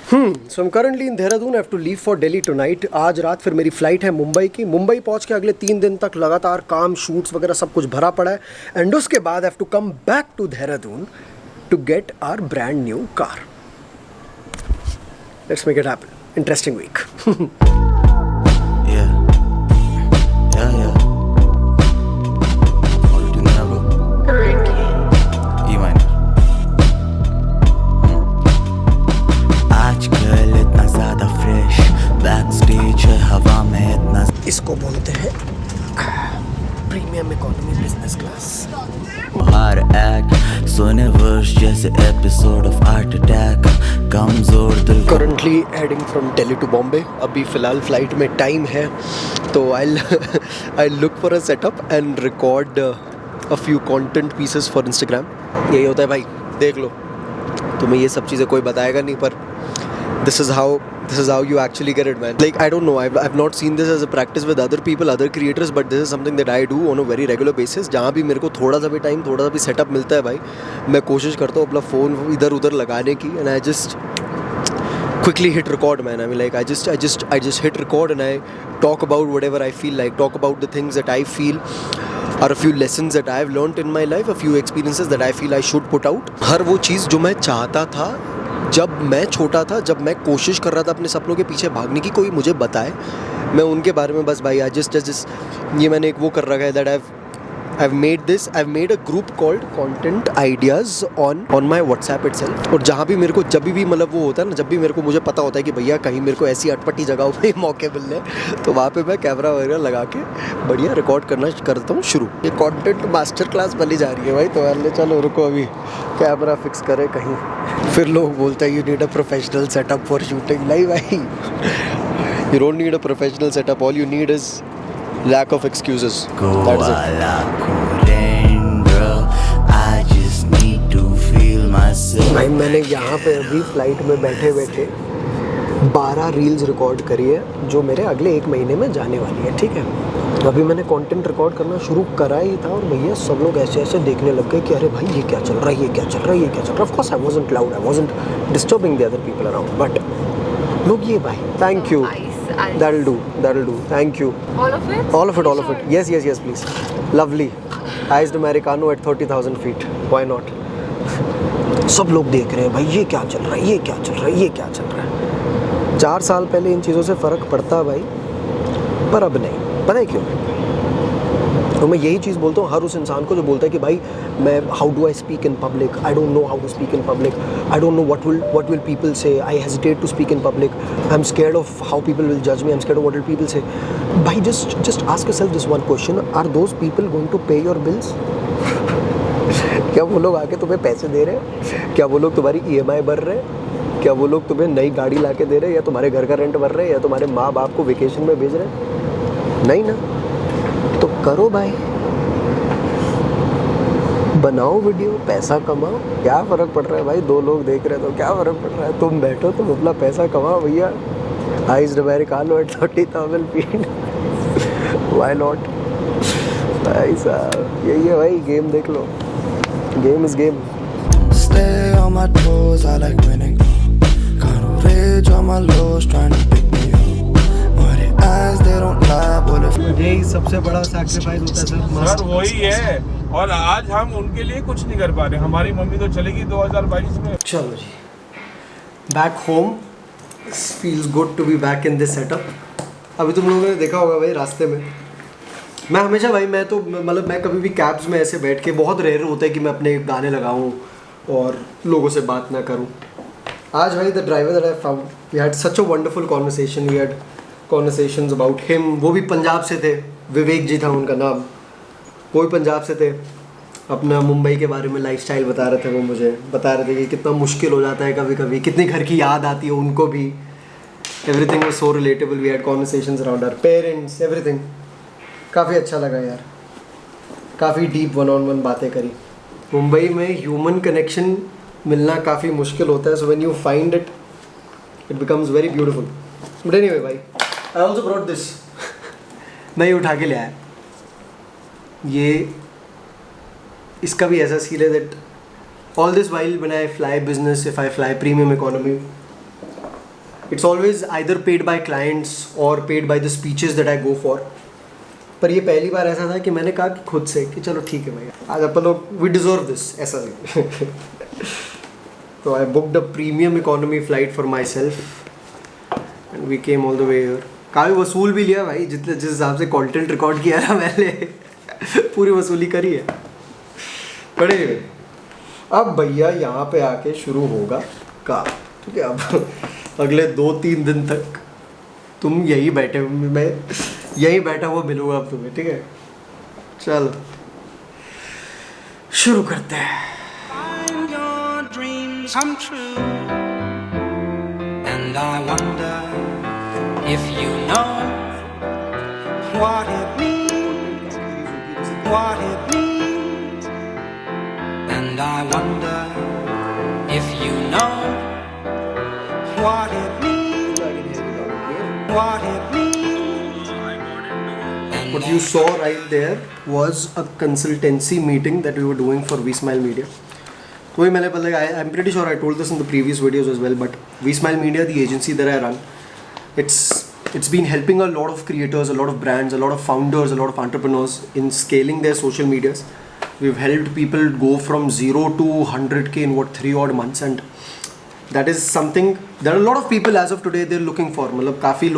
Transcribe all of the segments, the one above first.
So am currently in Dehradun, I have to leave for Delhi tonight. आज रात फिर मेरी फ़्लाइट है मुंबई की। मुंबई पहुंच के अगले 3 दिन तक लगातार काम, शूट्स वगैरह सब कुछ भरा पड़ा है। एंड उसके बाद I have to come back to Dehradun to get our brand new car. Let's make it happen. Interesting week. इसको बोलते हैं प्रीमियम इकोनॉमी बिजनेस क्लास। हर एक्ट सोने वर्ष जैसे एपिसोड ऑफ हार्ट अटैक, कमजोर दिल। Currently heading from Delhi to Bombay. अभी फ़िलहाल फ़्लाइट में टाइम है, तो I look for a setup and record a few content pieces for Instagram. यही होता है भाई, देख लो। तुम्हें ये सब चीज़ें कोई बताएगा नहीं, पर this is how you actually get it, man. Like, I don't know, I've not seen this as a practice with other people, other creators, but this is something that I do on a very regular basis. जहाँ भी मेरे को थोड़ा सा भी time, थोड़ा सा भी सेटअप मिलता है भाई, मैं कोशिश करता हूँ अपना फ़ोन इधर उधर लगाने की, and I just quickly hit record, man. I mean, like, I just hit record and I talk about whatever I feel like, talk about the things that I feel are a few lessons that I've learned in my life, a few experiences that I feel I should put out. हर वो चीज़ जो मैं चाहता था जब मैं छोटा था, जब मैं कोशिश कर रहा था अपने सपनों के पीछे भागने की, कोई मुझे बताए, मैं उनके बारे में बस भाई ये मैंने एक वो कर रखा है that I've made a group called Content Ideas on my WhatsApp itself। और जहाँ भी मेरे को जब भी मतलब वो होता है ना, जब भी मेरे को मुझे पता होता है कि भैया कहीं मेरे को ऐसी अटपटी जगहों पे मौके मिल रहे, तो वहाँ पे मैं कैमरा वगैरह लगा के बढ़िया रिकॉर्ड करता हूँ शुरू। ये कंटेंट मास्टर क्लास बनी जा रही है भाई। तो यार चलो रुको, अभी कैमरा फिक्स करे कहीं, फिर लोग बोलते हैं you need a professional setup for shooting. नहीं भाई, you don't need a professional setup, all you need is lack of excuses. That's it. भाई मैंने यहाँ पे अभी फ्लाइट में बैठे बैठे 12 रील्स रिकॉर्ड करी है, जो मेरे अगले 1 महीने में जाने वाली है, ठीक है। तो अभी मैंने कंटेंट रिकॉर्ड करना शुरू करा ही था, और भैया सब लोग ऐसे ऐसे देखने लग गए कि अरे भाई ये क्या चल रहा है, ये क्या चल रहा है, ये क्या चल रहा है। Of course I wasn't loud, I wasn't disturbing the other people around, but लोग ये भाई thank you, that'll do, thank you. All of it. Yes, please. Lovely. Iced Americano at 30,000 feet. Why not? सब लोग देख रहे हैं भाई ये क्या चल रहा है, ये क्या चल रहा है, ये क्या चल रहा है। 4 साल पहले इन चीज़ों से फ़र्क पड़ता भाई, पर अब नहीं। पता है क्यों? तो मैं यही चीज़ बोलता हूँ हर उस इंसान को जो बोलता है कि भाई मैं how do I speak in public, I don't know how to speak in public, I don't know what will people say, I hesitate to speak in public, I am scared of how people will जज me, I am scared of what will people say. भाई just ask yourself this one question, are those people going to pay your bills? क्या वो लोग आके तुम्हें पैसे दे रहे हैं? क्या वो लोग तुम्हारी EMI भर रहे हैं? क्या वो लोग तुम्हें नई गाड़ी ला के दे रहे हैं, या तुम्हारे घर का रेंट भर रहे हैं, या तुम्हारे माँ बाप को वेकेशन में भेज रहे हैं? नहीं ना। तो करो भाई, बनाओ वीडियो, पैसा कमाओ, क्या फ़र्क पड़ रहा है भाई? 2 लोग देख रहे हैं तो क्या फ़र्क पड़ रहा है? तुम बैठो, तुम अपना पैसा कमाओ भैया। Iced Americano at 30,000 feet, why not भाई साहब। यही है भाई, गेम देख लो, game is game. Stay on my toes, I like winning. Got rage on my lows, trying to pick me up. Muddy eyes, they don't lie. यही सबसे बड़ा सैक्रिफाइस होता है सर। वही है, और आज हम उनके लिए कुछ नहीं कर पा रहे। हमारी मम्मी तो चलेगी 2022 में। चलो जी, back home. Feels good to be back in this setup. अभी तुम लोगों ने देखा होगा भाई रास्ते में, मैं हमेशा भाई मैं तो मतलब मैं कभी भी कैब्स में ऐसे बैठ के, बहुत रेयर होता है कि मैं अपने गाने लगाऊं और लोगों से बात ना करूं। आज भाई the driver that I found, we had such a wonderful conversation, we had conversations about him. वो भी पंजाब से थे, विवेक जी था उनका नाम, वो भी पंजाब से थे। अपना मुंबई के बारे में लाइफस्टाइल बता रहे थे, वो मुझे बता रहे थे कि कितना मुश्किल हो जाता है कभी कभी, कितनी घर की याद आती है उनको भी। Everything was so relatable, we had conversations around our parents, everything. काफ़ी अच्छा लगा यार, काफ़ी डीप 1-on-1 बातें करी। मुंबई में ह्यूमन कनेक्शन मिलना काफ़ी मुश्किल होता है, so when you find it, it becomes very beautiful. But anyway भाई, आई ऑल्सो ब्रॉट दिस। मैं ये उठा के ले आया। ये इसका भी ऐसा सील है that all this while when I fly business, if I fly premium economy, it's always either paid by clients और paid by the speeches that I go for. पर ये पहली बार ऐसा था कि मैंने कहा कि खुद से कि चलो ठीक है भैया, आज अपन लोग वी डिजर्व दिस, ऐसा नहीं. तो I booked a premium economy flight for myself and we came all the way here. काफ़ी वसूल भी लिया भाई, जितने जिस हिसाब से कंटेंट रिकॉर्ड किया ना मैंने पूरी वसूली करी है. बड़े अब भैया यहाँ पे आके शुरू होगा काम. ठीक है, अब अगले 2-3 दिन तक तुम यही बैठे, मैं यही बैठा हुआ मिलूंगा अब तुम्हें. ठीक है, चलो शुरू करते हैं. Find your dreams come true. And I wonder if you know what it means, what it means. And I wonder if you know what it means, what it means. And What you saw right there was a consultancy meeting that we were doing for V-Smile Media. तो वही मैंने पहले I'm pretty sure I told this in the previous videos as well, but V-Smile Media, the agency that I run, it's been helping a lot of creators, a lot of brands, a lot of founders, a lot of entrepreneurs in scaling their social medias. We've helped people go from 0 to 100K in 3 odd months, and that is something that a lot of people as of today they're looking for. मतलब काफ़ी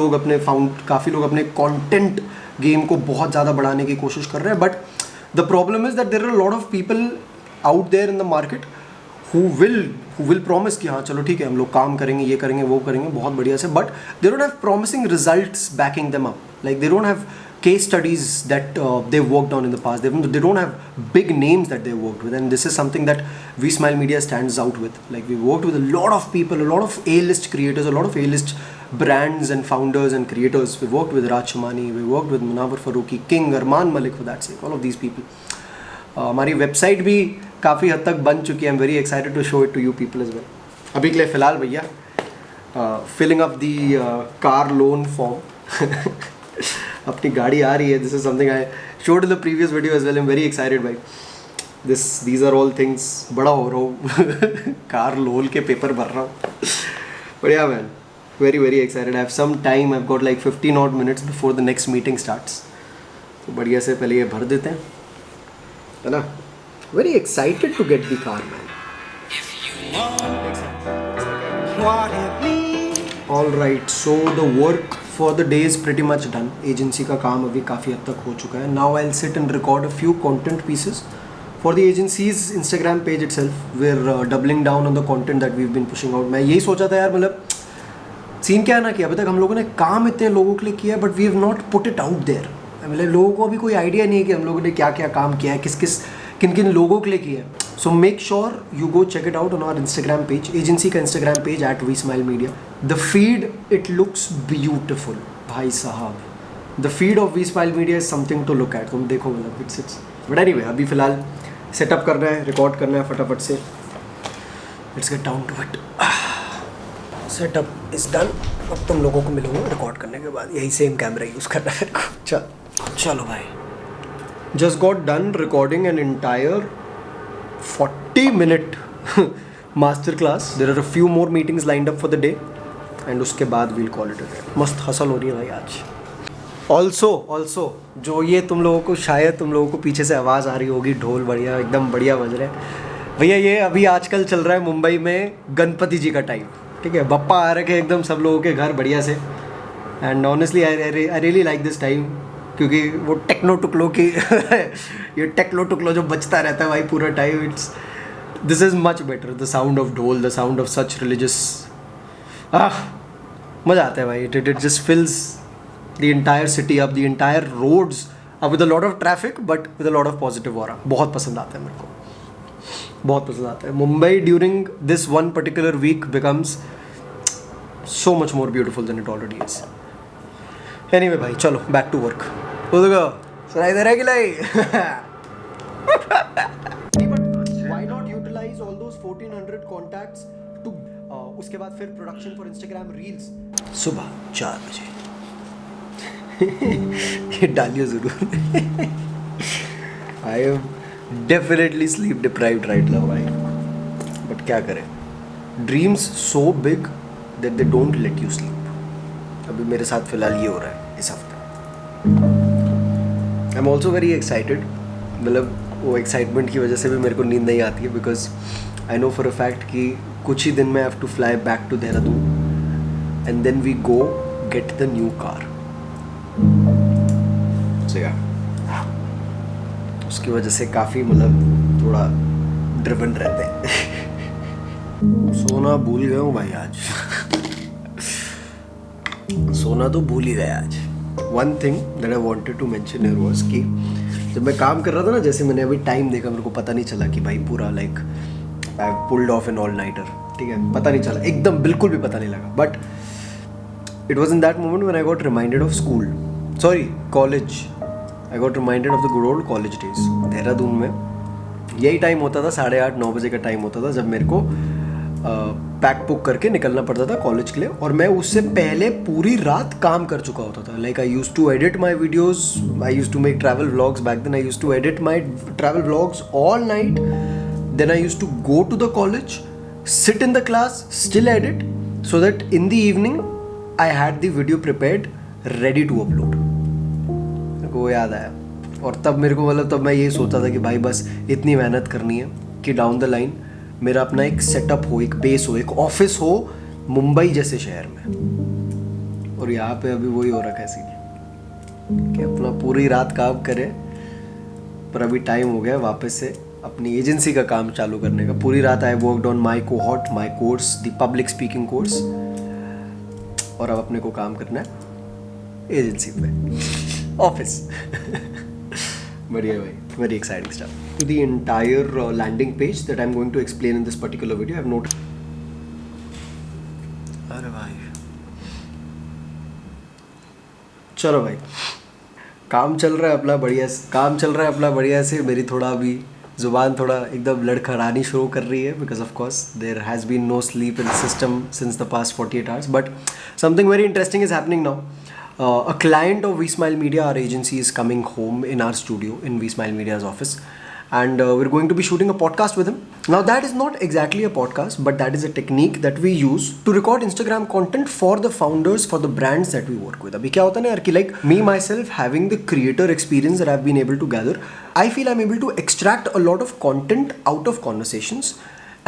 लोग अपने content game को बहुत ज़्यादा बढ़ाने की कोशिश कर रहे हैं, but the problem is that there are a lot of people out there in the market who will promise कि हाँ चलो ठीक है हम लोग काम करेंगे, ये करेंगे, वो करेंगे बहुत बढ़िया से, but they don't have promising results backing them up. Like they don't have case studies that they've worked on in the past. They don't have big names that they've worked with, and this is something that V-Smile Media stands out with. Like we've worked with a lot of people, a lot of A-list creators, a lot of A-list brands and founders and creators. We've worked with Raj Shamani, we worked with Munawar Farooqi, King, Arman Malik for that sake, all of these people. हमारी website भी काफ़ी हद तक बन चुकी है. I am very excited to show it to you people as well. अभी के लिए फ़िलहाल भैया filling up the car loan form. अपनी गाड़ी आ रही है. This is something I showed in the previous video as well. I am very excited भाई. These are all things. बड़ा हो रहा हूँ. कार लोन के पेपर भर रहा हूँ. बढ़िया man. Very very excited. I have some time. I have got like 15 odd minutes before the next meeting starts. तो बढ़िया से पहले ये भर देते हैं, है ना. Very excited to get the car man. All right, so the work for the day is pretty much done. Agency का काम अभी काफ़ी हद तक हो चुका है. Now I will sit and record a few content pieces for the agency's Instagram page itself. We are doubling down on the content that we have been pushing out. मैं यही सोचा था यार, मतलब सीन क्या है ना कि अभी तक हम लोगों ने काम इतने लोगों के लिए किया है, but we have not put it out there. मतलब लोगों को अभी कोई आइडिया नहीं है कि हम लोगों ने क्या क्या काम किया है, किन किन लोगों के लिए किया है. So make sure you go check it out on our Instagram page, agency का Instagram page @V-Smile Media. The feed it looks beautiful भाई साहब. The feed of V-Smile Media is something to look at. तुम देखो मतलब it's but anyway अभी फ़िलहाल setup करना है, रिकॉर्ड करना है फटाफट से. Let's get down to it. Setup is done. अब तुम लोगों को मिलूंगा रिकॉर्ड करने के बाद. यही सेम कैमरा यूज़ करना है. चलो भाई. Just got done recording an entire 40-minute masterclass. There are a few more meetings lined up for the day, and उसके बाद we'll call it a day. मस्त हसल हो रही है भाई आज. Also, जो ये तुम लोगों को शायद तुम लोगों को पीछे से आवाज़ आ रही होगी, ढोल बढ़िया एकदम बढ़िया बज रहे हैं भैया. ये अभी आजकल चल रहा है मुंबई में गणपति जी का टाइम. ठीक है, बप्पा आ रखे एकदम सब लोगों के घर बढ़िया से. And honestly I really like this time, क्योंकि वो टेक्नो टुकलो की ये टेक्नो टुकलो जो बचता रहता है भाई पूरा time. It's this is much better. The sound of dhol, the sound of such religious, मज़ा आता है भाई. It just fills the entire city up, the entire roads अब with a lot of traffic but with a lot of positive aura. बहुत पसंद आता है मेरे को, बहुत पसंद आता है. Mumbai during this one particular week becomes so much more beautiful than it already is. Anyway भाई चलो बैक टू वर्क. सुनाई दे रहा है कि नहीं? Why not utilize all those 1400 contacts to उसके बाद फिर प्रोडक्शन फॉर इंस्टाग्राम रील्स. सुबह 4 बजे ये डालिए ज़रूर. I am definitely sleep deprived right now भाई, बट क्या करें. Dreams so big that they don't let you sleep. अभी मेरे साथ फ़िलहाल ये हो रहा है इस हफ्ते. I'm also very excited. मतलब वो एक्साइटमेंट की वजह से भी मेरे को नींद नहीं आती है because I know for a fact कि कुछ ही दिन में I have to fly back to Dehradun and then we go get the new car. So yeah उसकी वजह से काफ़ी मतलब थोड़ा ड्रिवन रहते हैं. सोना भूल गया हूँ भाई आज. सोना तो भूल ही गया आज. One thing that I wanted to mention here was कि जब मैं काम कर रहा था ना, जैसे मैंने अभी टाइम देखा, मेरे को पता नहीं चला कि भाई पूरा like I pulled off an all nighter. ठीक है, पता नहीं चला, एकदम बिल्कुल भी पता नहीं लगा. But it was in that moment when I got reminded of school, sorry college. I got reminded of the good old college days. Dehradun में यही टाइम होता था, 8:30-9 बजे का टाइम होता था जब मेरे को पैक पुक करके निकलना पड़ता था कॉलेज के लिए. और मैं उससे पहले पूरी रात काम कर चुका होता था. Like I used to edit my videos, I used to make travel vlogs. Back then I used to edit my travel vlogs all night. Then I used to go to the college, sit in the class, still edit, so that in the evening I had the video prepared, ready to upload. मेरे को याद आया. और तब मेरे को मतलब तब मैं ये सोचता था कि भाई बस इतनी मेहनत करनी है कि डाउन द लाइन मेरा अपना एक सेटअप हो, एक बेस हो, एक ऑफिस हो मुंबई जैसे शहर में. और यहाँ पे अभी वही हो रखा है सीन कि अपना पूरी रात काम करे. पर अभी टाइम हो गया वापस से अपनी एजेंसी का काम चालू करने का. पूरी रात I worked on my cohort, my course, the public speaking course. और अब अपने को काम करना है एजेंसी पे, ऑफिस. बढ़िया भाई, very exciting stuff. To the entire landing page that I'm going to explain in this particular video, I have noted. अरे भाई, चलो भाई, काम चल रहा है अपना बढ़िया, काम चल रहा है अपना बढ़िया से. मेरी थोड़ा अभी ज़ुबान थोड़ा एकदम लड़खड़ानी शुरू कर रही है because of course there has been no sleep in system since the past 48 hours. But something very interesting is happening now. A client of VSmile Media, our agency, is coming home in our studio in VSmile Media's office, and we're going to be shooting a podcast with him. Now that is not exactly a podcast, but that is a technique that we use to record Instagram content for the founders, for the brands that we work with. अभी क्या होता है ना यार कि like me myself having the creator experience that I've been able to gather, I feel I'm able to extract a lot of content out of conversations.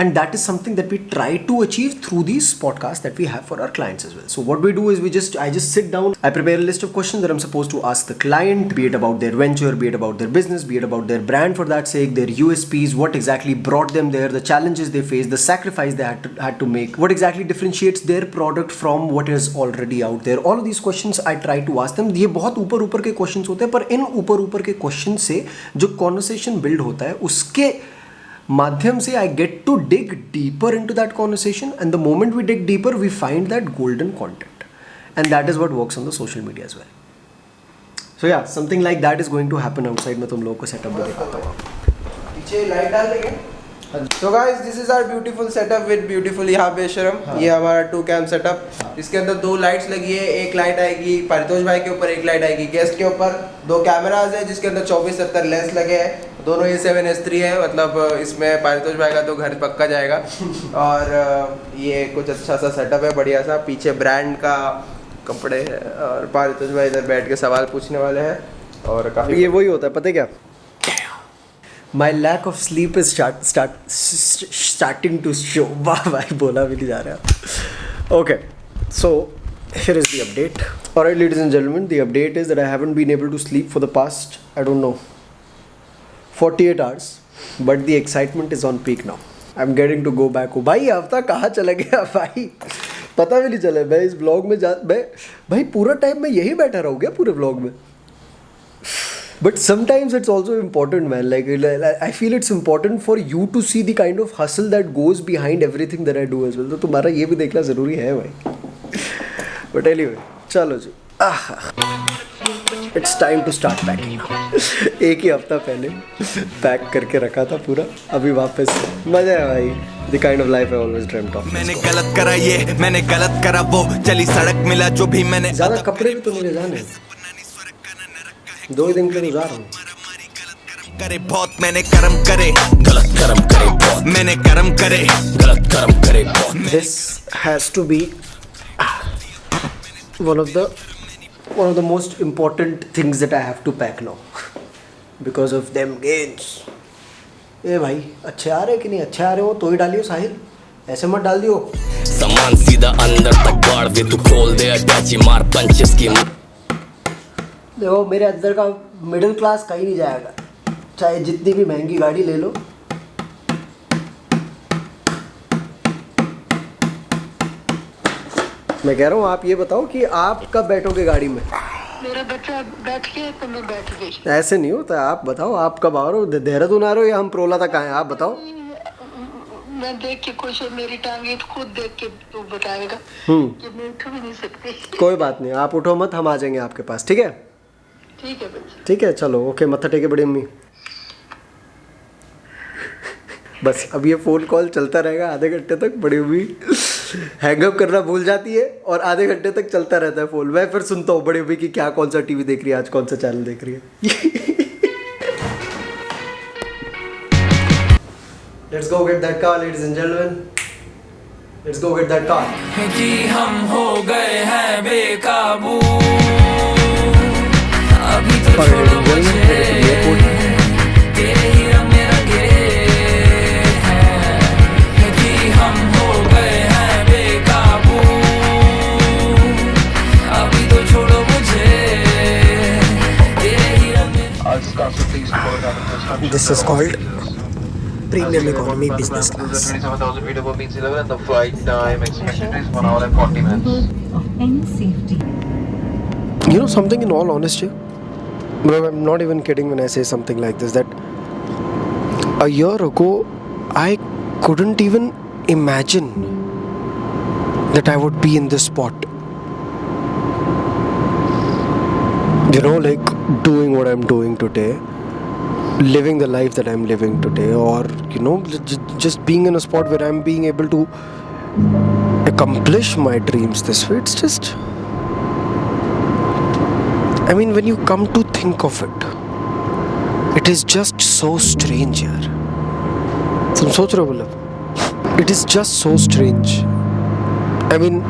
And that is something that we try to achieve through these podcasts that we have for our clients as well. So what we do is I just sit down, I prepare a list of questions that I'm supposed to ask the client, be it about their venture, be it about their business, be it about their brand for that sake, their USPs, what exactly brought them there, the challenges they faced, the sacrifice they had to make, what exactly differentiates their product from what is already out there. All of these questions I try to ask them. ये बहुत ऊपर के questions होते हैं, पर इन ऊपर के questions से जो conversation build होता है उसके माध्यम से I get to dig deeper into that conversation, and the moment we dig deeper we find that golden content, and that is what works on the social media as well. So yeah, something like that is going to happen outside. मैं तुम लोगों को setup भी दिखाता हूँ. पीछे light डाल देंगे. So guys, this is our beautiful setup with beautiful यहाँ बेशरम. ये हमारा 2 cam setup. इसके अंदर 2 लाइट्स लगी है. एक लाइट आएगी परितोष भाई के ऊपर, एक लाइट आएगी गेस्ट के ऊपर. 2 कैमराज है जिसके अंदर 24-70 लेंस लगे हैं. दोनों A7S3 है, मतलब इसमें परितोष भाई का तो घर पक्का जाएगा. और ये कुछ अच्छा सा सेटअप है, बढ़िया सा. पीछे ब्रांड का कपड़े है और परितोष भाई इधर बैठ के सवाल पूछने वाले हैं. और काफ़ी ये वही होता है, पता है क्या? My lack of sleep is starting to show. वाह भाई, बोला भी नहीं जा रहा. Okay, so here is the update. Alright, ladies and gentlemen, the update is that I haven't been able to sleep for the past, I don't know, 48 hours, but the excitement is on peak now. I'm getting to go back. भाई हफ्ता कहाँ चला गया भाई, पता भी नहीं चला. मैं इस ब्लॉग में मैं भाई पूरा टाइम मैं यही बैठा रहूँगा पूरे ब्लॉग में. But sometimes it's also important, man. Like I feel it's important for you to see the kind of hustle that goes behind everything that I do as well. तो तुम्हारा ये भी देखना ज़रूरी है भाई. But anyway, चलो जी. It's time to start packing now. एक ही हफ्ता पहले पैक करके रखा था पूरा. अभी वापस मज़ा है भाई. The kind of life I always dreamt of. मैंने गलत करा ये, मैंने गलत करा वो, चली सड़क मिला जो भी मैंने. ज़्यादा कपड़े भी तो मुझे जाने 2 दिन के लिए जा रहा हूँ. करे बहुत मैंने कर्म करे, गलत कर्म करे बहुत मैंने कर्म करे, गलत कर्म करे बहुत. This has to be one of the most important things that I have to pack now because of them gains. ए भाई अच्छे आ रहे कि नहीं, अच्छे आ रहे हो तो ही डालियो साहिल, ऐसे मत डाल दियो। सामान सीधा अंदर तक बाढ़ दे, तू खोल दे अटैची मार पंचेस की। देखो मेरे अंदर का मिडिल क्लास कहीं नहीं जाएगा, चाहे जितनी भी महंगी गाड़ी ले लो। मैं कह रहा हूँ आप ये बताओ कि आप कब बैठोगे गाड़ी में? मेरा बच्चा बैठ के तो मैं बैठ गई। ऐसे नहीं होता, आप बताओ आप कब आ रहे हो, देहरादून आ रहे हो या हम प्रोला तक आए, आप बताओ। मैं देख के खुश हूँ, मेरी टांगे खुद देख के तू बताएगा कि मैं उठ भी नहीं सकती। कोई बात नहीं, आप उठो मत, हम आ जाएंगे आपके पास, ठीक है? ठीक है बच्चा। ठीक है चलो ओके, मत्था टेके बड़ी अम्मी। बस अब ये फ़ोन कॉल चलता रहेगा आधे घंटे तक, बड़ी अम्मी हैंगअप करना भूल जाती है और आधे घंटे तक चलता रहता है फ़ोन। मैं फिर सुनता हूँ बड़ी अम्मी की क्या कौन सा टीवी देख रही है आज, कौन सा चैनल देख रही है। Let's go get that car, ladies and gentlemen. Let's go get that car. कि हम हो गए हैं बेकाबू, अभी तो छोड़ो मुझे, तेरे ही रंग में रंगे हैं। कि हम हो गए हैं बेकाबू, अभी तो छोड़ो मुझे, तेरे ही रंग में। This is called Premium Economy Business Class. 27,000 feet above mean sea level and the flight time expected is 1 hour and 40 minutes. You know something, in all honesty, bro, I'm not even kidding when I say something like this, that a year ago I couldn't even imagine that I would be in this spot. You know, like doing what I'm doing today, living the life that I'm living today, or you know, just being in a spot where I'm being able to accomplish my dreams this way. It's just, I mean, when you come to think of it, it is just so strange यार। तुम सोच रहे हो मतलब? It is just so strange. I mean,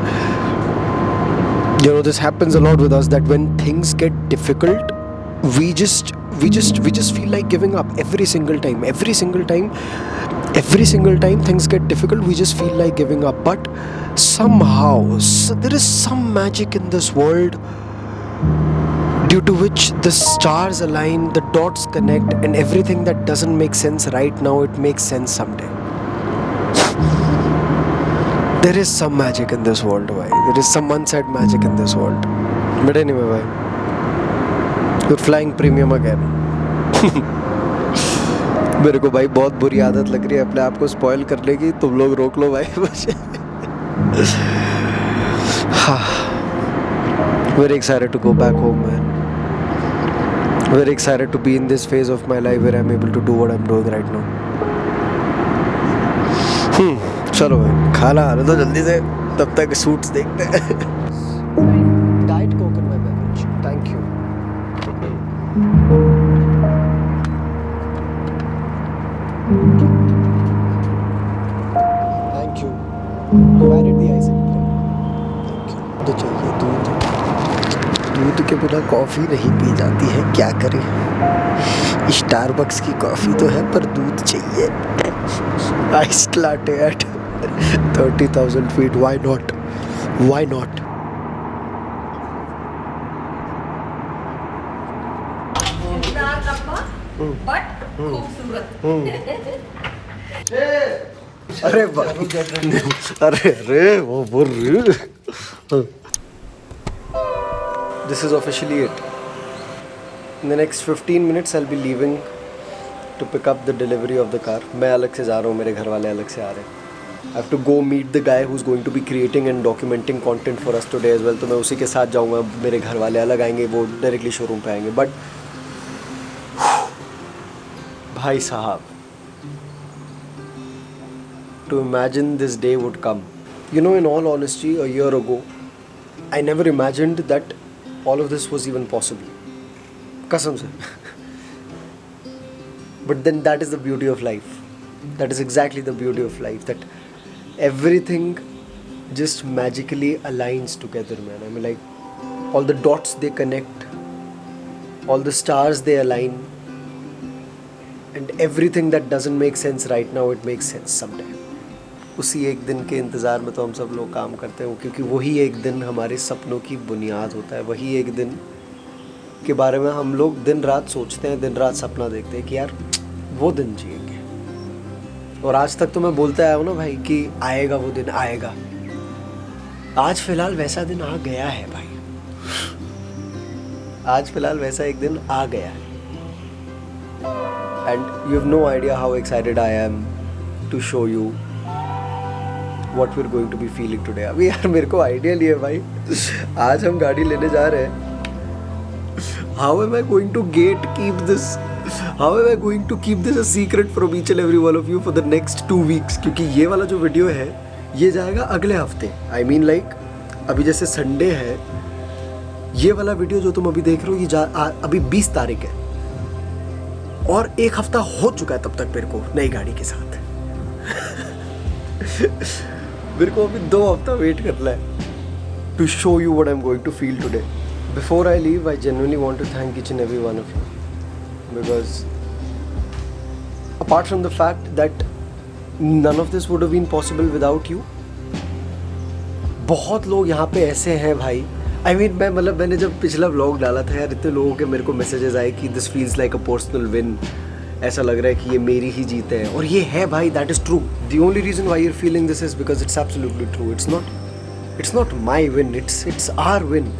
you know, this happens a lot with us, that when things get difficult, we just feel like giving up every single time things get difficult. We just feel like giving up, but somehow there is some magic in this world due to which the stars align, the dots connect, and everything that doesn't make sense right now, it makes sense someday. There is some magic in this world, bhai. There is some unsaid magic in this world. But anyway, bhai, you're flying premium again. मेरे को भाई बहुत बुरी आदत लग रही है अपने आप को स्पॉइल करने की, तुम लोग रोक लो भाई मुझे। Very excited to go back home, man. Very excited to be in this phase of my life where I'm able to do what I'm doing right now. चलो भाई खाना आने दो जल्दी से, तब तक सूट्स देखते हैं। Diet Coke in my beverage, thank you. Thank you. Where did the ice in? Thank you। तो चाहिए दूध के बिना कॉफ़ी नहीं पी जाती है, क्या करें? स्टारबक्स की कॉफ़ी तो है पर दूध चाहिए। Iced latte at 30,000 feet, why not? Why not? But खूबसूरत। अरे अरे वो बोल रही। This is officially it. In the next 15 minutes I'll be leaving to pick up the delivery of the car. मैं अलग से जा रहा हूँ, मेरे घर वाले अलग से आ रहे हैं। I have to go meet the guy who's going to be creating and documenting content for us today as well. तो मैं उसी के साथ जाऊँगा, मेरे घर वाले अलग आएंगे, वो डायरेक्टली शोरूम पे आएंगे। बट भाई साहब, to imagine this day would come. You know, in all honesty, a year ago, I never imagined that all of this was even possible. Kasam se. But then that is the beauty of life. That is exactly the beauty of life. That everything just magically aligns together, man. I mean, like, all the dots they connect, all the stars they align, and everything that doesn't make sense right now, it makes sense someday. उसी एक दिन के इंतज़ार में तो हम सब लोग काम करते हैं, क्योंकि वही एक दिन हमारे सपनों की बुनियाद होता है. वही एक दिन के बारे में हम लोग दिन रात सोचते हैं, दिन रात सपना देखते हैं कि यार वो दिन जिएंगे. और आज तक तो मैं बोलता आया हूँ ना भाई कि आएगा वो दिन, आएगा. आज फ़िलहाल वैसा दिन आ गया है भाई. आज फ़िलहाल वैसा एक दिन आ गया है. And you have no idea how excited I am to show you what we're going to be feeling today. अभी यार मेरे को आइडिया नहीं है भाई. आज हम गाड़ी लेने जा रहे हैं. How am I going to keep this? How am I going to keep this a secret from each and every one of you for the next 2 weeks? क्योंकि ये वाला जो वीडियो है ये जाएगा अगले हफ्ते. I mean like अभी जैसे संडे है, ये वाला वीडियो जो तुम अभी देख रहे हो ये अभी 20 तारीख है और 1 हफ्ता हो चुका है तब तक मेरे को नई गाड़ी के साथ. मेरे को अभी 2 हफ्ता वेट करना है to show you what I'm going to feel today. Before I leave, I genuinely want to thank each and every one of you, because apart from the fact that none of this would have been possible without you, बहुत लोग यहाँ पे ऐसे हैं भाई. I mean मैंने जब पिछला व्लॉग डाला था यार, इतने लोगों के मेरे को मैसेजेस आए कि this feels like a personal win. ऐसा लग रहा है कि ये मेरी ही जीत है, और ये है भाई. That is true. The only reason why you're feeling this is because it's absolutely true. It's not my win, it's our win.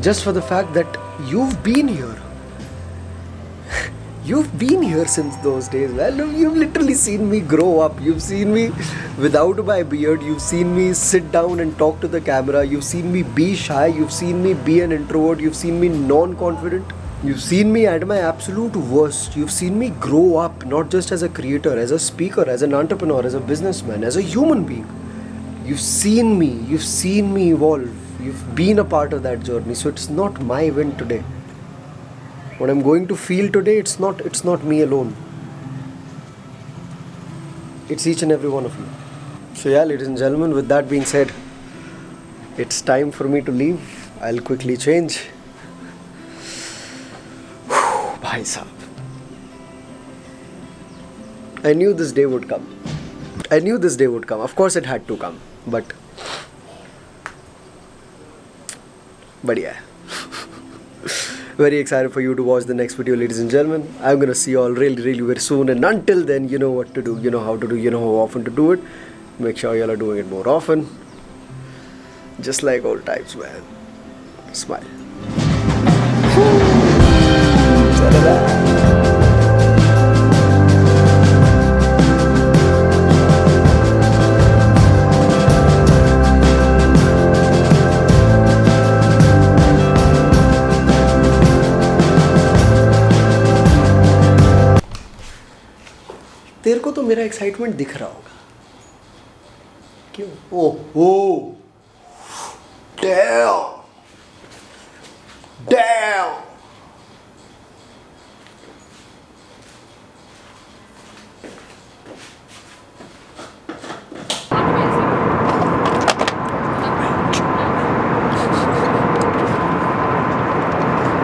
Just for the fact that you've been here. You've been here since those days, man. You've literally seen me grow up. You've seen me without my beard. You've seen me sit down and talk to the camera. You've seen me be shy. You've seen me be an introvert. You've seen me non-confident. You've seen me at my absolute worst. You've seen me grow up, not just as a creator, as a speaker, as an entrepreneur, as a businessman, as a human being. You've seen me evolve. You've been a part of that journey. So it's not my win today. What I'm going to feel today, it's not me alone. It's each and every one of you. So yeah, ladies and gentlemen, with that being said, it's time for me to leave. I'll quickly change. भाई साहब, I knew this day would come. Of course it had to come, but बढ़िया है. Very excited for you to watch the next video, ladies and gentlemen. I'm gonna see you all really, really very soon. And until then, you know what to do, you know how to do, you know how often to do it. Make sure y'all are doing it more often. Just like old times, man. Smile. तेरे को तो मेरा excitement दिख रहा होगा. क्यों? Oh damn